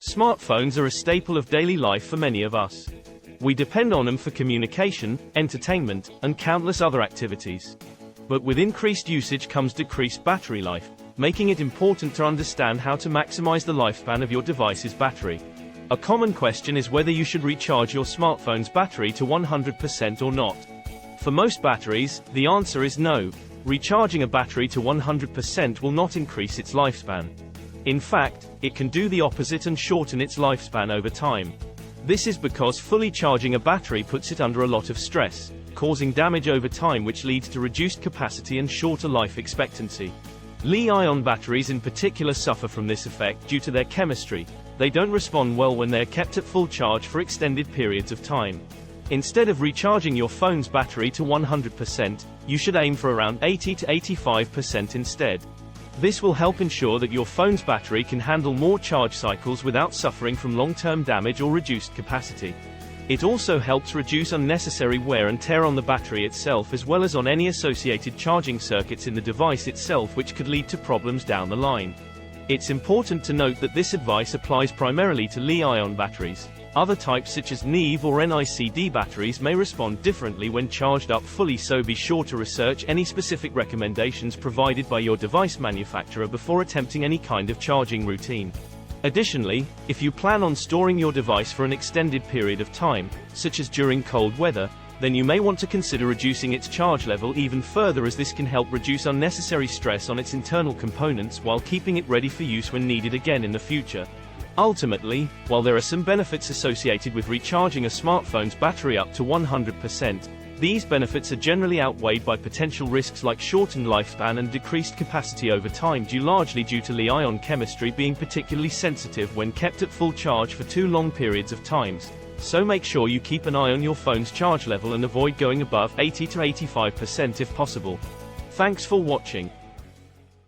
Smartphones are a staple of daily life for many of us. We depend on them for communication, entertainment, and countless other activities. But with increased usage comes decreased battery life, making it important to understand how to maximize the lifespan of your device's battery. A common question is whether you should recharge your smartphone's battery to 100% or not. For most batteries, the answer is no. Recharging a battery to 100% will not increase its lifespan. In fact, it can do the opposite and shorten its lifespan over time. This is because fully charging a battery puts it under a lot of stress, causing damage over time, which leads to reduced capacity and shorter life expectancy. Li-ion batteries in particular suffer from this effect due to their chemistry. They don't respond well when they are kept at full charge for extended periods of time. Instead of recharging your phone's battery to 100%, you should aim for around 80 to 85% instead. This will help ensure that your phone's battery can handle more charge cycles without suffering from long-term damage or reduced capacity. It also helps reduce unnecessary wear and tear on the battery itself, as well as on any associated charging circuits in the device itself, which could lead to problems down the line. It's important to note that this advice applies primarily to Li-ion batteries. Other types such as NiV or NiCd batteries may respond differently when charged up fully, so be sure to research any specific recommendations provided by your device manufacturer before attempting any kind of charging routine. Additionally, if you plan on storing your device for an extended period of time, such as during cold weather, then you may want to consider reducing its charge level even further, as this can help reduce unnecessary stress on its internal components while keeping it ready for use when needed again in the future. Ultimately, while there are some benefits associated with recharging a smartphone's battery up to 100%, these benefits are generally outweighed by potential risks like shortened lifespan and decreased capacity over time, largely due to Li-ion chemistry being particularly sensitive when kept at full charge for too long periods of times. So make sure you keep an eye on your phone's charge level and avoid going above 80 to 85% if possible. Thanks for watching.